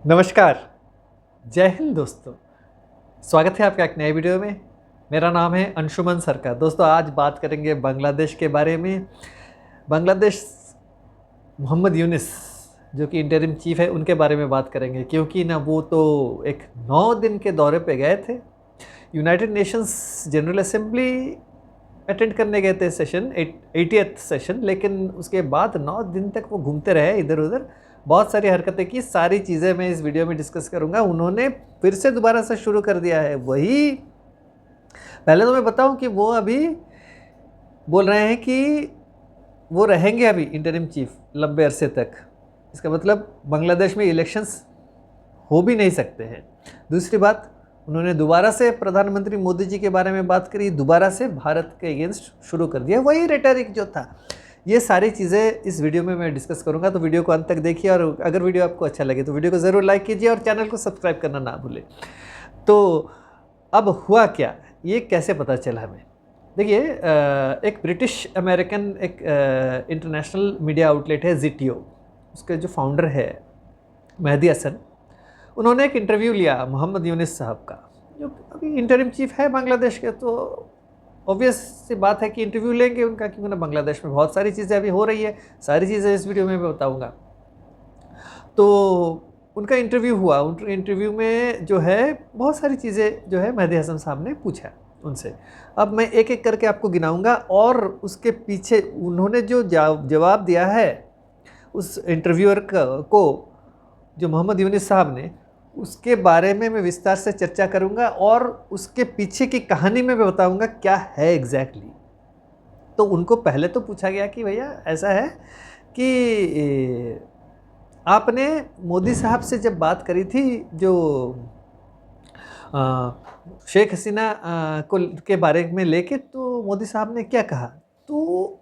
नमस्कार, जय हिंद दोस्तों। स्वागत है आपका एक नए वीडियो में। मेरा नाम है अंशुमन सरकार। दोस्तों आज बात करेंगे बांग्लादेश के बारे में। बांग्लादेश मोहम्मद यूनिस जो कि इंटरिम चीफ है उनके बारे में बात करेंगे, क्योंकि ना वो तो एक 9 दिन के दौरे पे गए थे। United Nations general assembly attend करने गए थे, सेशन 80th सेशन, लेकिन उसके बाद 9 दिन तक वो घूमते रहे इधर उधर, बहुत सारी हरकतें की। सारी चीज़ें मैं इस वीडियो में डिस्कस करूंगा। उन्होंने फिर से दोबारा से शुरू कर दिया है वही। पहले तो मैं बताऊं कि वो अभी बोल रहे हैं कि वो रहेंगे अभी इंटरिम चीफ लंबे अरसे तक। इसका मतलब बांग्लादेश में इलेक्शंस हो भी नहीं सकते हैं। दूसरी बात, उन्होंने दोबारा से प्रधानमंत्री मोदी जी के बारे में बात करी, दोबारा से भारत के अगेंस्ट शुरू कर दिया, वही रेटरिक जो था। ये सारी चीज़ें इस वीडियो में मैं डिस्कस करूंगा, तो वीडियो को अंत तक देखिए। और अगर वीडियो आपको अच्छा लगे तो वीडियो को ज़रूर लाइक कीजिए और चैनल को सब्सक्राइब करना ना भूलें। तो अब हुआ क्या, ये कैसे पता चला हमें? देखिए, एक ब्रिटिश अमेरिकन एक इंटरनेशनल मीडिया आउटलेट है ZTO, उसके जो फाउंडर है मेहदी हसन, उन्होंने एक इंटरव्यू लिया मोहम्मद यूनिस साहब का, जो अभी इंटरिम चीफ है बांग्लादेश के। तो ऑब्वियस सी बात है कि इंटरव्यू लेंगे उनका, क्योंकि ना बांग्लादेश में बहुत सारी चीज़ें अभी हो रही है। सारी चीज़ें इस वीडियो में मैं बताऊंगा। तो उनका इंटरव्यू हुआ। उन इंटरव्यू में जो है बहुत सारी चीज़ें जो है मेहदी हसन साहब ने पूछा उनसे। अब मैं एक एक करके आपको गिनाऊंगा, और उसके पीछे उन्होंने जो जवाब दिया है उस इंटरव्यूअर को, जो मोहम्मद यूनिस साहब ने, उसके बारे में मैं विस्तार से चर्चा करूंगा, और उसके पीछे की कहानी में मैं बताऊंगा क्या है एग्जैक्टली। तो उनको पहले तो पूछा गया कि भैया ऐसा है कि आपने मोदी साहब से जब बात करी थी, जो शेख हसीना को के बारे में लेके, तो मोदी साहब ने क्या कहा? तो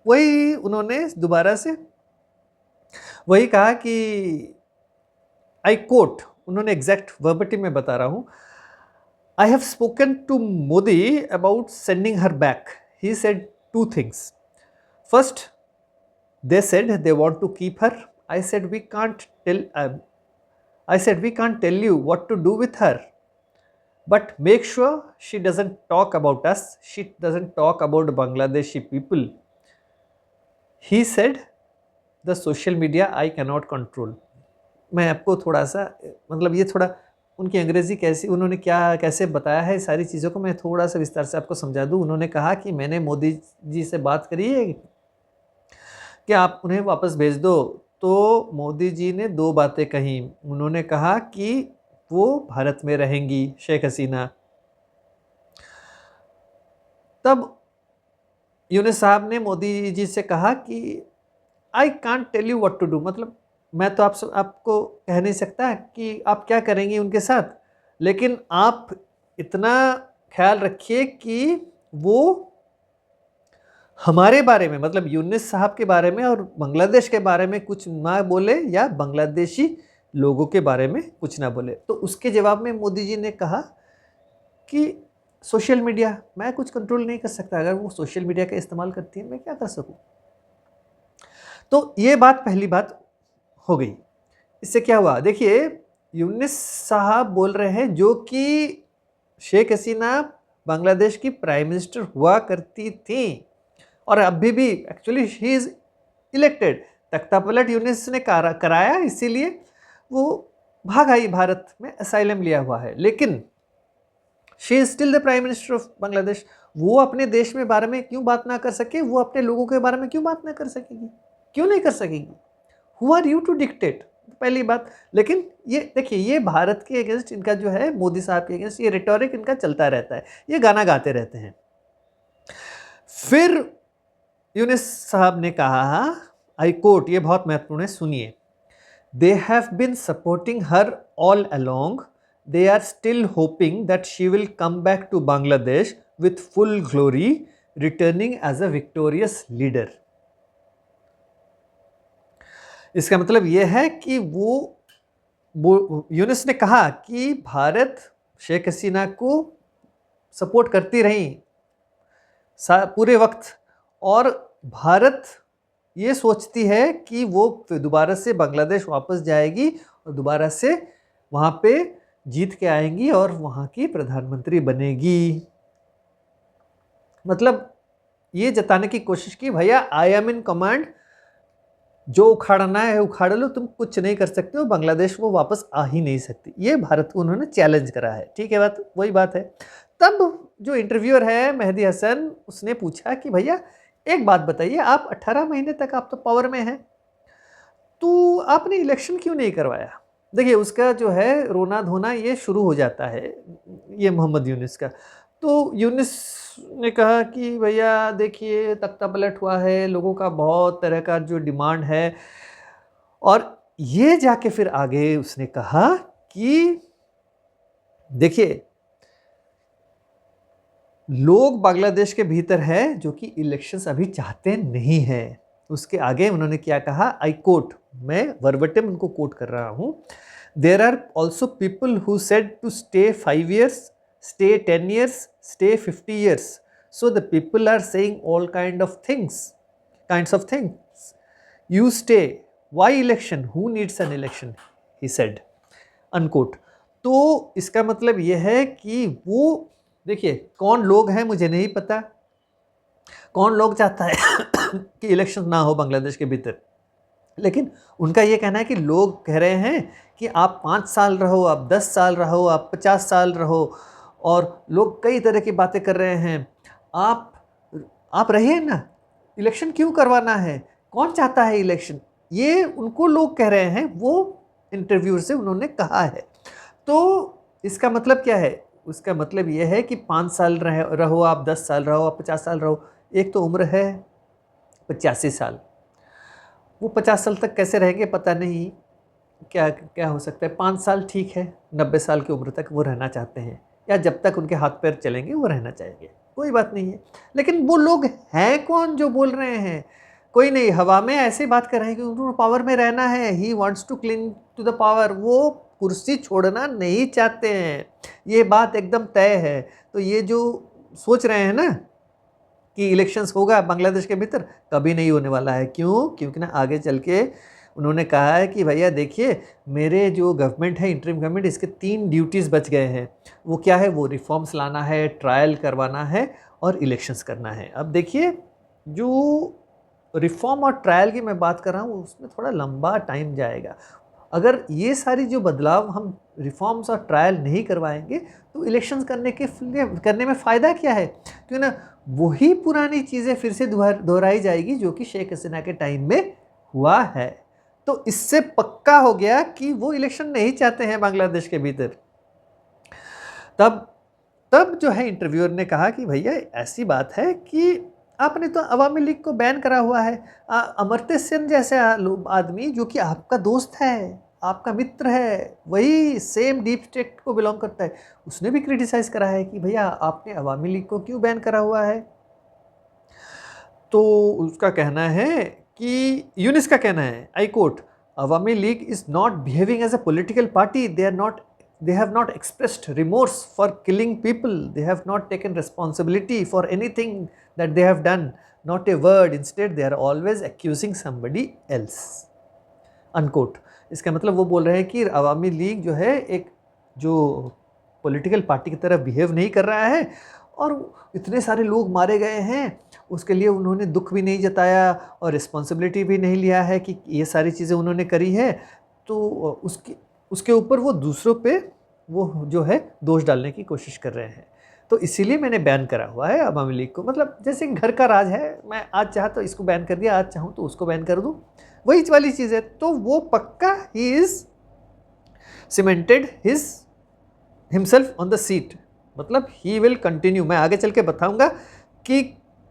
वही उन्होंने दोबारा से वही कहा कि आई कोट, उन्होंने एग्जैक्ट वर्बटिम में बता रहा हूं, I have spoken to Modi about sending her back. He said 2 things. First, they said they want to keep her. I said we can't tell. I said we can't tell you what to do with her. But make sure she doesn't talk about us. She doesn't talk about Bangladeshi people. He said the social media I cannot control. मैं आपको थोड़ा सा, मतलब ये थोड़ा उनकी अंग्रेज़ी कैसी, उन्होंने क्या कैसे बताया है, सारी चीज़ों को मैं थोड़ा सा विस्तार से आपको समझा दूँ। उन्होंने कहा कि मैंने मोदी जी से बात करी है कि आप उन्हें वापस भेज दो। तो मोदी जी ने 2 बातें कही। उन्होंने कहा कि वो भारत में रहेंगी, शेख हसीना। तब यूनुस साहब ने मोदी जी से कहा कि I can't tell you what to do, मतलब मैं तो आपको कह नहीं सकता कि आप क्या करेंगे उनके साथ, लेकिन आप इतना ख्याल रखिए कि वो हमारे बारे में, मतलब यूनुस साहब के बारे में और बांग्लादेश के बारे में कुछ ना बोले, या बांग्लादेशी लोगों के बारे में कुछ ना बोले। तो उसके जवाब में मोदी जी ने कहा कि सोशल मीडिया मैं कुछ कंट्रोल नहीं कर सकता, अगर वो सोशल मीडिया का इस्तेमाल करती है मैं क्या कर सकूं। तो ये बात, पहली बात हो गई। इससे क्या हुआ, देखिए यूनुस साहब बोल रहे हैं, जो कि शेख हसीना बांग्लादेश की प्राइम मिनिस्टर हुआ करती थी, और अभी भी एक्चुअली ही इज इलेक्टेड। तख्ता पलट यूनुस ने कराया, इसीलिए वो भाग आई, भारत में असाइलम लिया हुआ है, लेकिन she is still the prime minister of Bangladesh. वो अपने देश में बारे में क्यों बात ना कर सके, वो अपने लोगों के बारे में क्यों बात ना कर सकेगी, क्यों नहीं कर सकेगी? Who are you to dictate, पहली बात। लेकिन ये देखिए, ये भारत के अगेंस्ट इनका जो है, मोदी साहब के अगेंस्ट ये रिटोरिक इनका चलता रहता है, ये गाना गाते रहते हैं। फिर यूनुस साहब ने कहा, आई कोट, ये बहुत महत्वपूर्ण है, सुनिए, they have been supporting her all along, they are still hoping that she will come back to Bangladesh with full glory, returning as a victorious leader. इसका मतलब यह है कि वो यूनुस ने कहा कि भारत शेख हसीना को सपोर्ट करती रही पूरे वक्त, और भारत ये सोचती है कि वो दोबारा से बांग्लादेश वापस जाएगी और दोबारा से वहाँ पे जीत के आएंगी और वहाँ की प्रधानमंत्री बनेगी। मतलब ये जताने की कोशिश की भैया आई एम इन कमांड, जो उखाड़ना है उखाड़ लो, तुम कुछ नहीं कर सकते हो, बांग्लादेश वो वापस आ ही नहीं सकती। ये भारत को उन्होंने चैलेंज करा है। ठीक है, बात वही बात है। तब जो इंटरव्यूअर है मेहदी हसन, उसने पूछा कि भैया एक बात बताइए, आप 18 महीने तक आप तो पावर में हैं, तो आपने इलेक्शन क्यों नहीं करवाया? देखिए उसका जो है रोना धोना ये शुरू हो जाता है, ये मोहम्मद यूनिस का। तो यूनिस ने कहा कि भैया देखिए तख्ता पलट हुआ है, लोगों का बहुत तरह का जो डिमांड है, और ये जाके फिर आगे उसने कहा कि देखिए लोग बांग्लादेश के भीतर है जो कि इलेक्शंस अभी चाहते नहीं हैं। उसके आगे उन्होंने क्या कहा, आई कोट, मैं वर्बटिम उनको कोट कर रहा हूं, there are also people who said to stay 5 years, stay 10 years, stay 50 years. So the people are saying all kinds of things. You stay. Why election? Who needs an election? He said. Unquote. तो इसका मतलब यह है कि वो देखिए कौन लोग हैं मुझे नहीं पता, कौन लोग चाहता है कि इलेक्शन ना हो बांग्लादेश के भीतर, लेकिन उनका ये कहना है कि लोग कह रहे हैं कि आप 5 साल रहो, आप 10 साल रहो, आप 50 साल रहो, और लोग कई तरह की बातें कर रहे हैं। आप रहिए ना, इलेक्शन क्यों करवाना है, कौन चाहता है इलेक्शन, ये उनको लोग कह रहे हैं, वो इंटरव्यू से उन्होंने कहा है। तो इसका मतलब क्या है? उसका मतलब यह है कि 5 साल रहो, आप 10 साल रहो, आप 50 साल रहो, एक तो उम्र है 85 साल, वो 50 साल तक कैसे रहेंगे पता नहीं, क्या हो सकता है। 5 साल ठीक है, 90 साल की उम्र तक वो रहना चाहते हैं, या जब तक उनके हाथ पैर चलेंगे वो रहना चाहेंगे, कोई बात नहीं है। लेकिन वो लोग हैं कौन जो बोल रहे हैं? कोई नहीं, हवा में ऐसे बात कर रहे हैं कि उनको पावर में रहना है, he wants to cling to the power, वो कुर्सी छोड़ना नहीं चाहते हैं, ये बात एकदम तय है। तो ये जो सोच रहे हैं ना कि इलेक्शंस होगा बांग्लादेश के भीतर, कभी नहीं होने वाला है। क्यों? क्योंकि ना आगे चल के उन्होंने कहा है कि भैया देखिए मेरे जो गवर्नमेंट है, इंटरिम गवर्नमेंट, इसके 3 ड्यूटीज़ बच गए हैं। वो क्या है? वो रिफॉर्म्स लाना है, ट्रायल करवाना है और इलेक्शंस करना है। अब देखिए जो रिफॉर्म और ट्रायल की मैं बात कर रहा हूँ उसमें थोड़ा लंबा टाइम जाएगा। अगर ये सारी जो बदलाव हम रिफॉर्म्स और ट्रायल नहीं करवाएंगे तो इलेक्शंस करने में फ़ायदा क्या है? क्यों ना वही पुरानी चीज़ें फिर से दोहराई जाएगी जो कि शेख हसीना के टाइम में हुआ है। तो इससे पक्का हो गया कि वो इलेक्शन नहीं चाहते हैं बांग्लादेश के भीतर। तब जो है इंटरव्यूअर ने कहा कि भैया ऐसी बात है कि आपने तो अवामी लीग को बैन करा हुआ है। अमर्त्य सेन जैसे आदमी जो कि आपका दोस्त है, आपका मित्र है, वही सेम डीप स्टेट को बिलोंग करता है, उसने भी क्रिटिसाइज करा है कि भैया आपने अवामी लीग को क्यों बैन करा हुआ है। तो उसका कहना है कि यूनिस का कहना है, I quote, Awami League is not behaving as a political party, they have not expressed remorse for killing people, they have not taken responsibility for anything that they have done, not a word, instead they are always accusing somebody else, unquote। इसका मतलब वो बोल रहे हैं कि अवामी league जो है एक जो पॉलिटिकल पार्टी की तरह बिहेव नहीं कर रहा है, और इतने सारे लोग मारे गए हैं उसके लिए उन्होंने दुख भी नहीं जताया और रिस्पॉन्सिबिलिटी भी नहीं लिया है कि ये सारी चीज़ें उन्होंने करी है। तो उसके ऊपर वो दूसरों पे वो जो है दोष डालने की कोशिश कर रहे हैं। तो इसीलिए मैंने बैन करा हुआ है अवामी लीग को। मतलब जैसे घर का राज है, मैं आज चाहा तो इसको बैन कर दिया, आज चाहूँ तो उसको बैन कर दूँ, वही वाली चीज़ है। तो वो पक्का he is cemented himself on the seat, मतलब ही विल कंटिन्यू। मैं आगे चल के बताऊँगा कि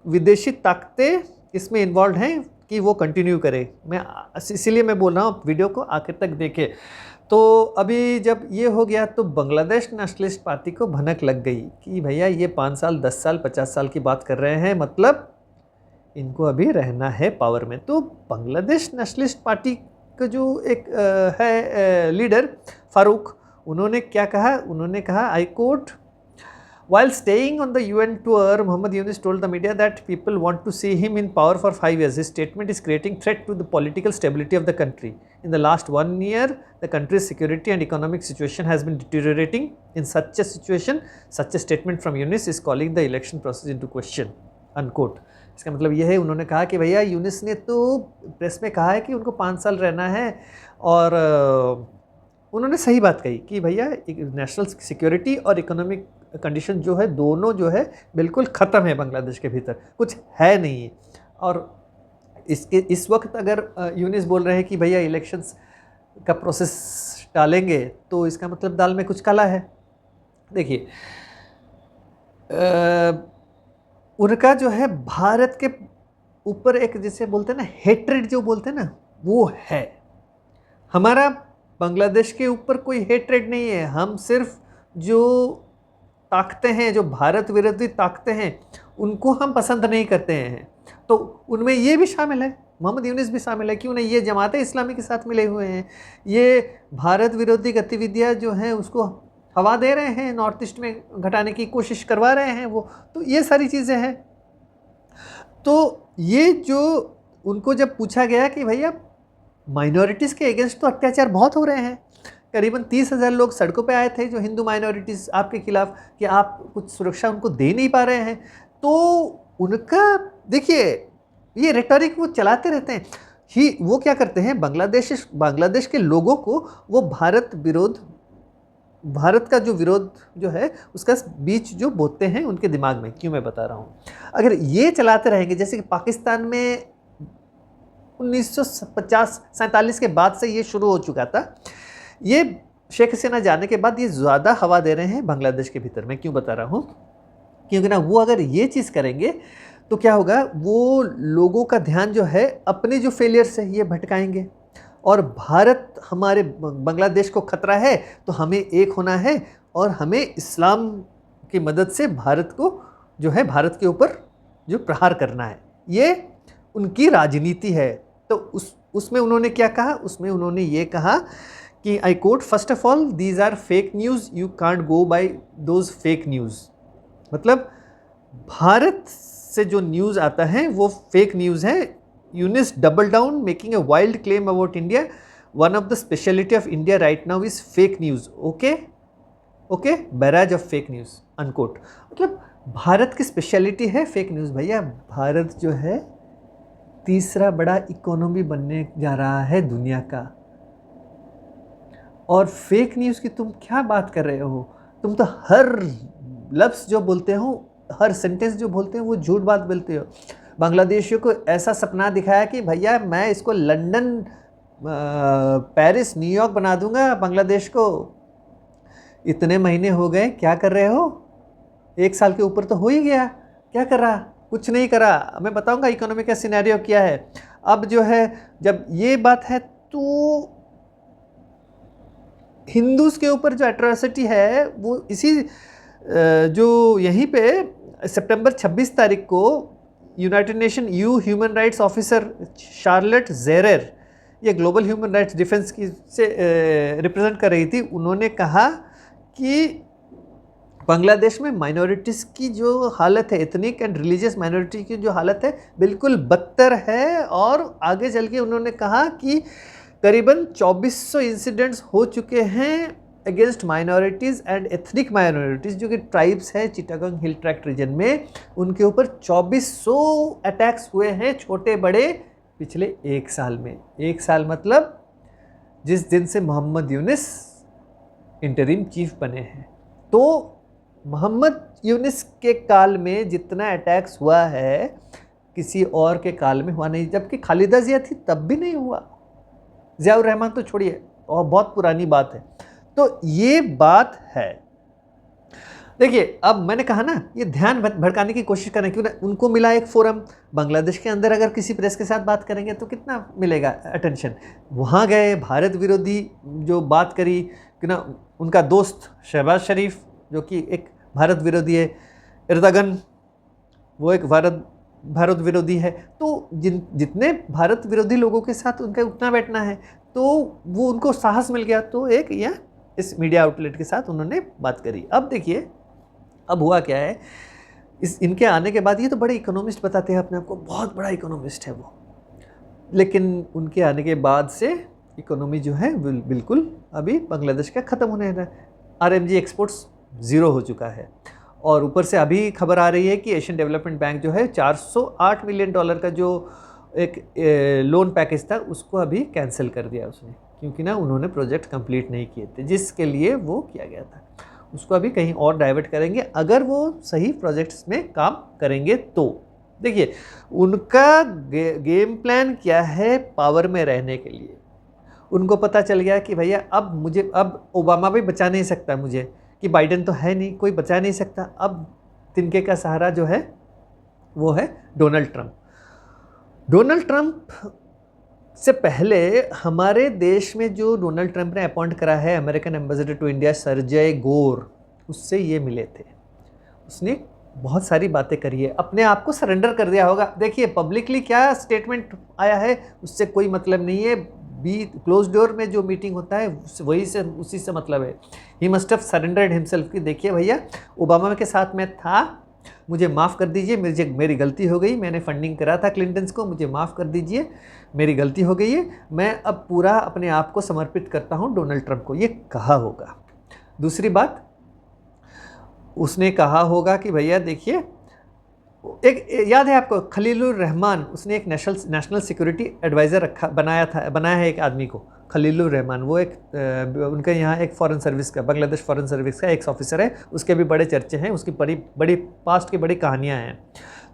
विदेशी ताकतें इसमें इन्वॉल्व हैं कि वो कंटिन्यू करे। मैं इसीलिए मैं बोल रहा हूँ वीडियो को आखिर तक देखें। तो अभी जब ये हो गया तो बांग्लादेश नेशनलिस्ट पार्टी को भनक लग गई कि भैया ये 5 साल 10 साल 50 साल की बात कर रहे हैं, मतलब इनको अभी रहना है पावर में। तो बांग्लादेश नेशनलिस्ट पार्टी का जो एक है लीडर फारूक, उन्होंने क्या कहा? उन्होंने कहा, I coat, While staying on the UN tour, Muhammad Yunus told the media that people want to see him in power for 5 years. His statement is creating threat to the political stability of the country. In the last 1 year, the country's security and economic situation has been deteriorating. In such a situation, such a statement from Yunus is calling the election process into question. Unquote. इसका मतलब ये है, उन्होंने कहा कि भैया यूनिस ने तो प्रेस में कहा है कि उनको 5 साल रहना है, और उन्होंने सही बात कही कि भैया नेशनल सिक्योरिटी और इकोनॉमिक कंडीशन जो है दोनों जो है बिल्कुल ख़त्म है बांग्लादेश के भीतर, कुछ है नहीं है। और इस वक्त अगर यूनिस बोल रहे हैं कि भैया इलेक्शंस का प्रोसेस टालेंगे, तो इसका मतलब दाल में कुछ काला है। देखिए उनका जो है भारत के ऊपर एक जिसे बोलते हैं ना हेट्रेड जो बोलते हैं ना, वो है। हमारा बांग्लादेश के ऊपर कोई हेट्रेड नहीं है, हम सिर्फ जो ताकतें हैं, जो भारत विरोधी ताकतें हैं, उनको हम पसंद नहीं करते हैं। तो उनमें ये भी शामिल है, मोहम्मद यूनिस भी शामिल है। क्यों नहीं, ये जमात इस्लामी के साथ मिले हुए हैं, ये भारत विरोधी गतिविधियाँ जो हैं उसको हवा दे रहे हैं, नॉर्थ ईस्ट में घटाने की कोशिश करवा रहे हैं वो, तो ये सारी चीज़ें हैं। तो ये जो उनको जब पूछा गया कि भैया माइनॉरिटीज़ के अगेंस्ट तो अत्याचार बहुत हो रहे हैं, करीबन 30,000 लोग सड़कों पे आए थे जो हिंदू माइनॉरिटीज़ आपके खिलाफ, कि आप कुछ सुरक्षा उनको दे नहीं पा रहे हैं। तो उनका देखिए ये रेटोरिक वो चलाते रहते हैं ही। वो क्या करते हैं, बांग्लादेश के लोगों को वो भारत का जो विरोध जो है उसका बीच जो बोते हैं उनके दिमाग में। क्यों मैं बता रहा हूँ, अगर ये चलाते रहेंगे, जैसे कि पाकिस्तान में 1947 के बाद से ये शुरू हो चुका था, ये शेख हसीना जाने के बाद ये ज़्यादा हवा दे रहे हैं बांग्लादेश के भीतर। मैं क्यों बता रहा हूँ, क्योंकि ना वो अगर ये चीज़ करेंगे तो क्या होगा, वो लोगों का ध्यान जो है अपने जो फेलियर से ये भटकाएंगे, और भारत हमारे बांग्लादेश को खतरा है तो हमें एक होना है, और हमें इस्लाम की मदद से भारत को जो है भारत के ऊपर जो प्रहार करना है, ये उनकी राजनीति है। तो उसमें उन्होंने क्या कहा, उसमें उन्होंने ये कहा कि I quote, first of all these are fake news, you can't go by those fake news. मतलब भारत से जो न्यूज़ आता है वो फेक न्यूज़ है। Yunus double down making a wild claim about India, one of the speciality of India right now is fake news, okay barrage of fake news, unquote. मतलब भारत की speciality है फेक न्यूज़। भैया भारत जो है तीसरा बड़ा इकोनॉमी बनने जा रहा है दुनिया का, और फेक न्यूज़ की तुम क्या बात कर रहे हो? तुम तो हर लफ्ज़ जो बोलते हो, हर सेंटेंस जो बोलते हो वो झूठ बात बोलते हो। बांग्लादेशियों को ऐसा सपना दिखाया कि भैया मैं इसको लंदन, पेरिस, न्यूयॉर्क बना दूंगा बांग्लादेश को। इतने महीने हो गए, क्या कर रहे हो? 1 साल के ऊपर तो हो ही गया, क्या कर रहा? कुछ नहीं करा। मैं बताऊंगा इकोनॉमी का सिनेरियो क्या है। अब जो है जब ये बात है तो हिंदूज़ के ऊपर जो एट्रोसिटी है वो इसी जो यहीं पे सितंबर 26 तारीख को united nation human rights officer Charlotte ज़ेरेर, ये ग्लोबल ह्यूमन राइट्स डिफेंस की से रिप्रेजेंट कर रही थी, उन्होंने कहा कि बांग्लादेश में माइनॉरिटीज़ की जो हालत है, एथनिक एंड रिलीजियस माइनॉरिटी की जो हालत है बिल्कुल बदतर है। और आगे चल के उन्होंने कहा कि करीबन 2400 इंसिडेंट्स हो चुके हैं against minorities and ethnic minorities, जो कि ट्राइब्स हैं चिटागोंग हिल ट्रैक्ट रीजन में, उनके ऊपर 2400 अटैक्स हुए हैं छोटे बड़े पिछले 1 साल में। 1 साल मतलब जिस दिन से मोहम्मद यूनिस इंटरिम चीफ बने हैं। तो मोहम्मद यूनिस के काल में जितना अटैक्स हुआ है किसी और के काल में हुआ नहीं, जबकि खालिदा जिया थी तब भी नहीं हुआ। ज़ियाउर रहमान तो छोड़िए, और बहुत पुरानी बात है। तो ये बात है। देखिए अब मैंने कहा ना, ये ध्यान भड़काने की कोशिश करें, क्यों ना उनको मिला एक फोरम। बांग्लादेश के अंदर अगर किसी प्रेस के साथ बात करेंगे तो कितना मिलेगा अटेंशन। वहाँ गए, भारत विरोधी जो बात करी, क्यों ना उनका दोस्त शहबाज शरीफ जो कि एक भारत विरोधी है, एर्दोगन वो एक भारत विरोधी है। तो जितने भारत विरोधी लोगों के साथ उनका उठना बैठना है, तो वो उनको साहस मिल गया। तो एक या इस मीडिया आउटलेट के साथ उन्होंने बात करी। अब देखिए, अब हुआ क्या है, इनके आने के बाद, ये तो बड़े इकोनॉमिस्ट बताते हैं अपने आप को, बहुत बड़ा इकोनॉमिस्ट है वो, लेकिन उनके आने के बाद से इकोनॉमी जो है बिल्कुल अभी बांग्लादेश का ख़त्म होने लगा। आरएमजी एक्सपोर्ट्स ज़ीरो हो चुका है, और ऊपर से अभी खबर आ रही है कि एशियन डेवलपमेंट बैंक जो है $408 मिलियन का जो एक लोन पैकेज था उसको अभी कैंसिल कर दिया उसने, क्योंकि ना उन्होंने प्रोजेक्ट कंप्लीट नहीं किए थे जिसके लिए वो किया गया था। उसको अभी कहीं और डाइवर्ट करेंगे अगर वो सही प्रोजेक्ट्स में काम करेंगे तो। देखिए उनका गेम प्लान क्या है, पावर में रहने के लिए उनको पता चल गया कि भैया अब ओबामा भी बचा नहीं सकता मुझे, कि बाइडेन तो है नहीं, कोई बचा नहीं सकता। अब तिनके का सहारा जो है वो है डोनाल्ड ट्रंप। डोनाल्ड ट्रंप से पहले हमारे देश में जो डोनाल्ड ट्रंप ने अपॉइंट करा है अमेरिकन एम्बेसडर टू इंडिया सर्जेय गोर, उससे ये मिले थे। उसने बहुत सारी बातें करी है, अपने आप को सरेंडर कर दिया होगा। देखिए पब्लिकली क्या स्टेटमेंट आया है उससे कोई मतलब नहीं है, क्लोज डोर में जो मीटिंग होता है उसी से मतलब है। He must have surrendered himself कि देखिए भैया ओबामा के साथ मैं था, मुझे माफ़ कर दीजिए, मेरी गलती हो गई, मैंने फंडिंग करा था क्लिंटन्स को, मुझे माफ़ कर दीजिए, मेरी गलती हो गई है, मैं अब पूरा अपने आप को समर्पित करता हूं डोनाल्ड ट्रंप को, ये कहा होगा। दूसरी बात उसने कहा होगा कि भैया देखिए, एक याद है आपको खलीलुर रहमान, उसने एक नेशनल सिक्योरिटी एडवाइज़र बनाया है एक आदमी को, खलीलुर रहमान। वो एक उनके यहाँ एक फॉरेन सर्विस का, बांग्लादेश फॉरेन सर्विस का एक्स ऑफिसर है, उसके भी बड़े चर्चे हैं, उसकी बड़ी पास्ट की बड़ी कहानियाँ हैं।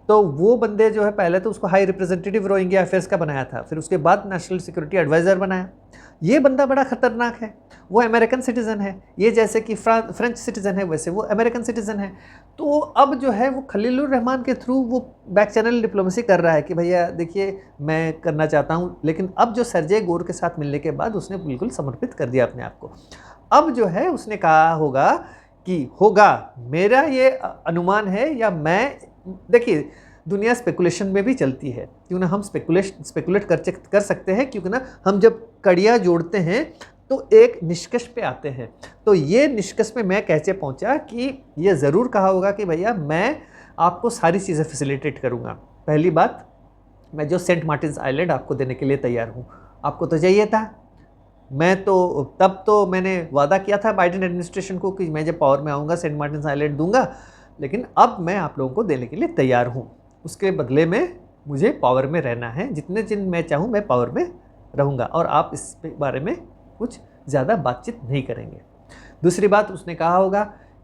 तो वो बंदे जो है पहले तो उसको हाई रिप्रेजेंटेटिव रोहिंग्या अफेयर्स का बनाया था, फिर उसके बाद नेशनल सिक्योरिटी एडवाइज़र बनाया। ये बंदा बड़ा ख़तरनाक है, वो अमेरिकन सिटीज़न है, ये जैसे कि फ्रेंच सिटीज़न है वैसे वो अमेरिकन सिटीज़न है। तो अब जो है वो खलीलुर रहमान के थ्रू वो बैक चैनल डिप्लोमेसी कर रहा है कि भैया देखिए मैं करना चाहता हूँ, लेकिन अब जो सर्जेय गोर के साथ मिलने के बाद उसने बिल्कुल समर्पित कर दिया अपने आप को। अब जो है उसने कहा होगा कि होगा, मेरा ये अनुमान है, या मैं, देखिए दुनिया स्पेकुलेशन में भी चलती है, क्यों ना हम स्पेकुलेट कर सकते हैं, क्योंकि ना हम जब कड़ियाँ जोड़ते हैं तो एक निष्कर्ष पे आते हैं। तो ये निष्कर्ष पे मैं कैसे पहुंचा कि ये ज़रूर कहा होगा कि भैया मैं आपको सारी चीज़ें फैसिलिटेट करूंगा। पहली बात, मैं जो सेंट मार्टिन्स आइलैंड आपको देने के लिए तैयार हूँ, आपको तो चाहिए था, मैं तो तब तो मैंने वादा किया था बाइडेन एडमिनिस्ट्रेशन को कि मैं जब पावर में आऊँगा सेंट मार्टिन्स आइलैंड दूंगा, लेकिन अब मैं आप लोगों को देने के लिए तैयार हूँ। उसके बदले में मुझे पावर में रहना है, जितने दिन मैं चाहूँ मैं पावर में रहूँगा, और आप इस बारे में कुछ ज़्यादा बातचीत नहीं करेंगे। दूसरी बात उसने कहा होगा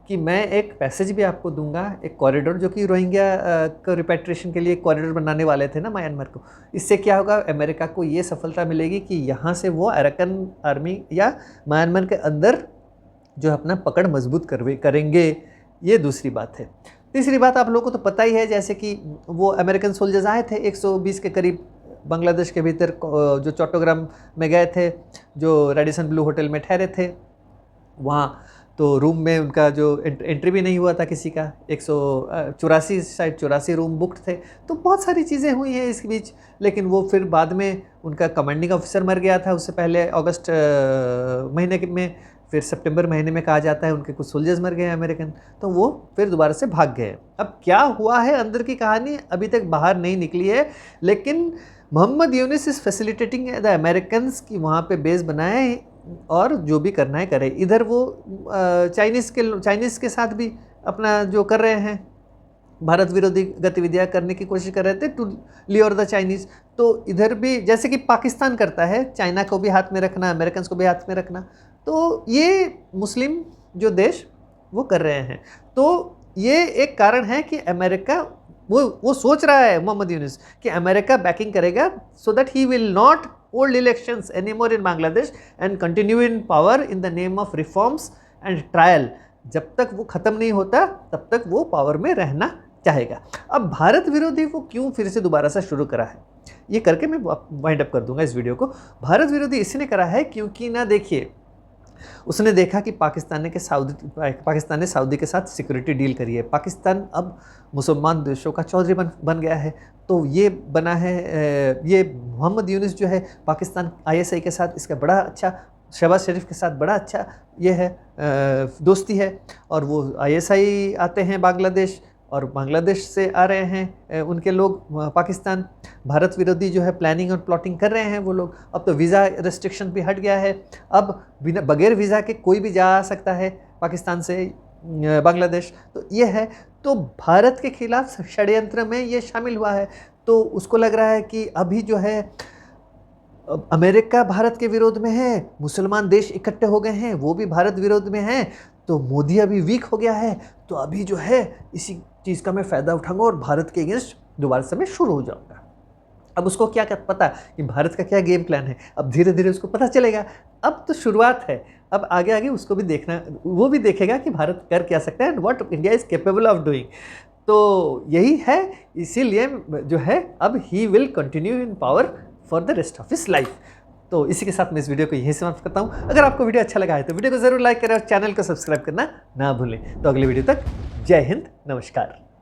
कि मैं एक पैसेज भी आपको दूंगा, एक कॉरिडोर, जो कि रोहिंग्या को रिपैट्रिएशन के लिए कॉरिडोर बनाने वाले थे ना म्यांमार को। इससे क्या होगा, अमेरिका को ये सफलता मिलेगी कि यहाँ से वो अराकन आर्मी या म्यांमार के अंदर जो अपना पकड़ मजबूत करेंगे। ये दूसरी बात है। तीसरी बात आप लोगों को तो पता ही है, जैसे कि वो अमेरिकन सोल्जर्स आए थे 120 के करीब बांग्लादेश के भीतर, जो चट्टोग्राम में गए थे, जो रेडिसन ब्लू होटल में ठहरे थे, वहाँ तो रूम में उनका जो एंट्री भी नहीं हुआ था किसी का, 184 रूम बुक्ड थे। तो बहुत सारी चीज़ें हुई हैं इसके बीच, लेकिन वो फिर बाद में उनका कमांडिंग ऑफिसर मर गया था, उससे पहले अगस्त महीने में, फिर सितंबर महीने में कहा जाता है उनके कुछ सोल्जर्स मर गए अमेरिकन, तो वो फिर दोबारा से भाग गए। अब क्या हुआ है अंदर की कहानी अभी तक बाहर नहीं निकली है, लेकिन Mohammad Yunus is facilitating the Americans की वहाँ पे बेस बनाए और जो भी करना है करे। इधर वो चाइनीज़ के साथ भी अपना जो कर रहे हैं, भारत विरोधी गतिविधियाँ करने की कोशिश कर रहे थे टू लियोर द चाइनीज़। तो इधर भी जैसे कि पाकिस्तान करता है, चाइना को भी हाथ में रखना, अमेरिकन को भी हाथ में रखना, तो ये मुस्लिम जो देश वो कर रहे हैं। तो ये एक कारण है कि अमेरिका वो सोच रहा है मोहम्मद यूनिस कि अमेरिका बैकिंग करेगा, so that he will not hold elections anymore in Bangladesh and continue in power in the name of reforms and trial. जब तक वो ख़त्म नहीं होता तब तक वो पावर में रहना चाहेगा। अब भारत विरोधी वो क्यों फिर से दोबारा से शुरू करा है, ये करके मैं वाइंड अप कर दूंगा इस वीडियो को। भारत विरोधी इसने करा है क्योंकि ना, देखिए उसने देखा कि पाकिस्तान ने सऊदी के साथ सिक्योरिटी डील करी है। पाकिस्तान अब मुसलमान देशों का चौधरी बन गया है। तो ये बना है, ये मोहम्मद यूनिस जो है पाकिस्तान ISI के साथ इसका बड़ा अच्छा शहबाज शरीफ के साथ बड़ा अच्छा ये है दोस्ती है, और वो ISI आते हैं बांग्लादेश, और बांग्लादेश से आ रहे हैं उनके लोग पाकिस्तान, भारत विरोधी जो है प्लानिंग और प्लॉटिंग कर रहे हैं वो लोग। अब तो वीज़ा रेस्ट्रिक्शन भी हट गया है, अब बिना बगैर वीज़ा के कोई भी जा सकता है पाकिस्तान से बांग्लादेश। तो ये है, तो भारत के खिलाफ षड्यंत्र में ये शामिल हुआ है। तो उसको लग रहा है कि अभी जो है अमेरिका भारत के विरोध में है, मुसलमान देश इकट्ठे हो गए हैं, वो भी भारत विरोध में हैं, तो मोदी अभी वीक हो गया है, तो अभी जो है इसी चीज़ का मैं फ़ायदा उठाऊंगा और भारत के अगेंस्ट दोबारा से मैं शुरू हो जाऊंगा। अब उसको क्या पता कि भारत का क्या गेम प्लान है, अब धीरे धीरे उसको पता चलेगा। अब तो शुरुआत है, अब आगे आगे उसको भी देखना, वो भी देखेगा कि भारत कर क्या सकता है and what India is capable of doing. तो यही है, इसीलिए जो है अब he will continue in power for the rest of his life. तो इसी के साथ मैं इस वीडियो को यहीं समाप्त करता हूँ। अगर आपको वीडियो अच्छा लगा है तो वीडियो को ज़रूर लाइक करें और चैनल को सब्सक्राइब करना ना भूलें। तो अगले वीडियो तक जय हिंद, नमस्कार।